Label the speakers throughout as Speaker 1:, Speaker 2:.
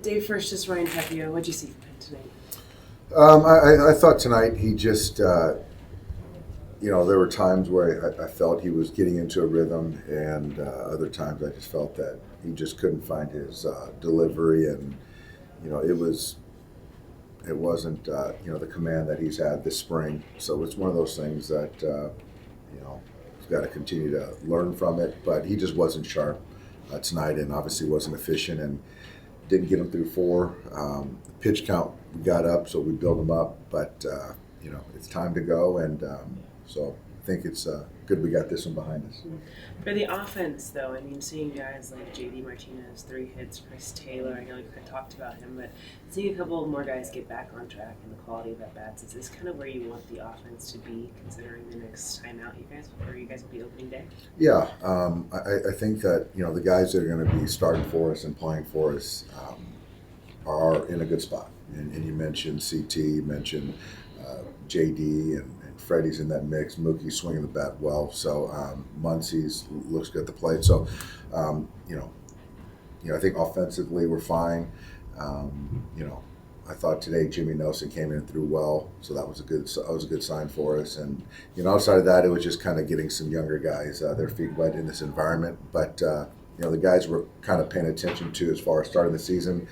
Speaker 1: Dave, first, just Ryan Pepiot. What'd you see from him tonight?
Speaker 2: I thought tonight he just, there were times where I felt he was getting into a rhythm, and other times I just felt that he just couldn't find his delivery, and it wasn't the command that he's had this spring. So it's one of those things that he's got to continue to learn from it. But he just wasn't sharp tonight, and obviously wasn't efficient, and didn't get him through four. The pitch count we got up, so we built him up. But it's time to go, and so I think it's good we got this one behind us.
Speaker 1: For the offense, though, I mean, seeing guys like J.D. Martinez, 3 hits, Chris Taylor, I know you kind of talked about him, but seeing a couple more guys get back on track and the quality of at-bats, is this kind of where you want the offense to be, considering the next time out you guys will be opening day?
Speaker 2: Yeah, I think that, the guys that are going to be starting for us and playing for us are in a good spot. And you mentioned CT, you mentioned JD, and Freddie's in that mix. Mookie's swinging the bat well. So Muncie's looks good at the plate. So, I think offensively we're fine. I thought today Jimmy Nelson came in and threw well, so that was a good sign for us. And outside of that, it was just kind of getting some younger guys their feet wet in this environment. But the guys we're kind of paying attention to as far as starting the season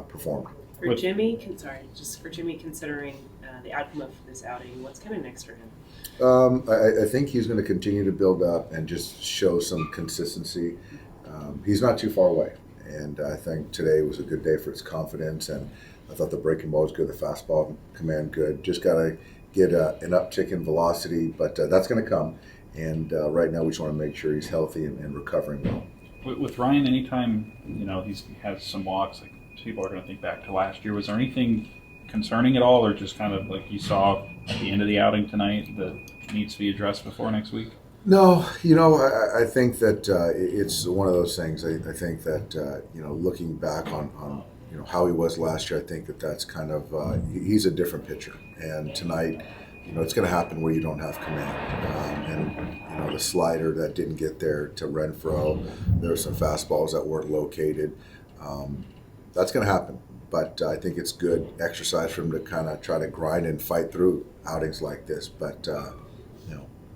Speaker 2: performed.
Speaker 1: For Jimmy, considering the outcome of this outing, what's kind of next for him?
Speaker 2: I think he's going to continue to build up and just show some consistency. He's not too far away, and I think today was a good day for his confidence. And I thought the breaking ball was good, the fastball command good. Just got to get an uptick in velocity, but that's going to come. And right now, we just want to make sure he's healthy and recovering well.
Speaker 3: With Ryan, anytime he has some walks, like people are going to think back to last year. Was there anything concerning at all, or just kind of like you saw at the end of the outing tonight that needs to be addressed before next week?
Speaker 2: No, I think that it's one of those things. I think that looking back on how he was last year, I think that's kind of he's a different pitcher, and tonight, it's going to happen where you don't have command, and the slider that didn't get there to Renfroe, there were some fastballs that weren't located. That's going to happen. But I think it's good exercise for him to kind of try to grind and fight through outings like this. But,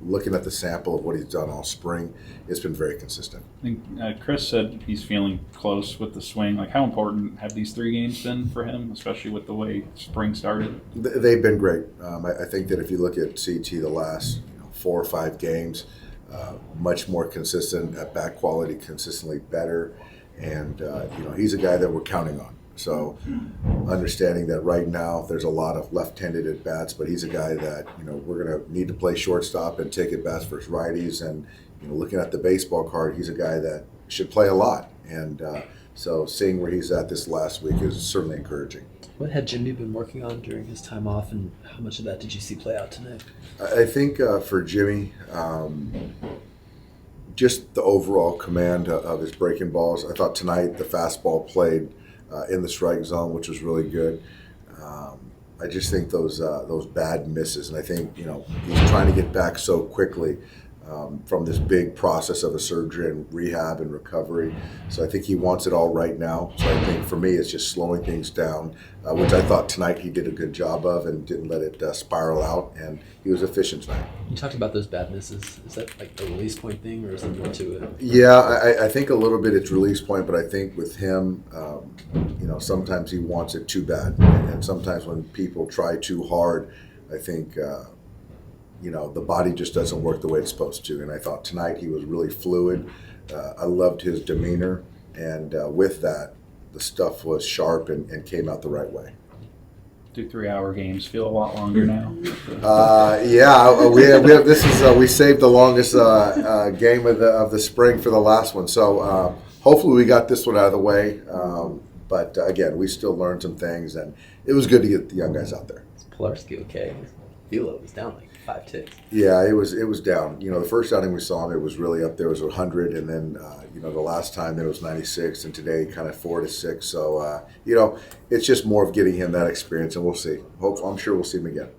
Speaker 2: looking at the sample of what he's done all spring, it's been very consistent.
Speaker 3: I think Chris said he's feeling close with the swing. Like, how important have these 3 games been for him, especially with the way spring started?
Speaker 2: They've been great. I think that if you look at CT the last 4 or 5 games, much more consistent, at bat quality consistently better. And, he's a guy that we're counting on. So understanding that right now there's a lot of left-handed at-bats, but he's a guy that, we're going to need to play shortstop and take at-bats for his righties. And, looking at the baseball card, he's a guy that should play a lot. And so seeing where he's at this last week is certainly encouraging.
Speaker 4: What had Jimmy been working on during his time off, and how much of that did you see play out tonight?
Speaker 2: I think for Jimmy, just the overall command of his breaking balls. I thought tonight the fastball played in the strike zone, which was really good. I just think those bad misses, and I think he's trying to get back so quickly from this big process of a surgery and rehab and recovery. So I think he wants it all right now. So I think for me, it's just slowing things down, which I thought tonight he did a good job of and didn't let it spiral out. And he was efficient tonight.
Speaker 4: You talked about those bad misses. Is that like a release point thing, or is there more to it?
Speaker 2: Yeah, I think a little bit it's release point, but I think with him, sometimes he wants it too bad. And sometimes when people try too hard, I think the body just doesn't work the way it's supposed to. And I thought tonight he was really fluid. I loved his demeanor. And with that, the stuff was sharp and came out the right way.
Speaker 3: Do 3-hour games feel a lot longer now?
Speaker 2: We saved the longest game of the spring for the last one. So hopefully we got this one out of the way. But again, we still learned some things, and it was good to get the young guys out there.
Speaker 4: Is Pilarski okay? Velo was down like 5 ticks.
Speaker 2: Yeah, it was down. The first outing we saw him, it was really up there. It was 100, and then the last time there was 96, and today kind of 4 to 6. So it's just more of getting him that experience, and we'll see. I'm sure we'll see him again.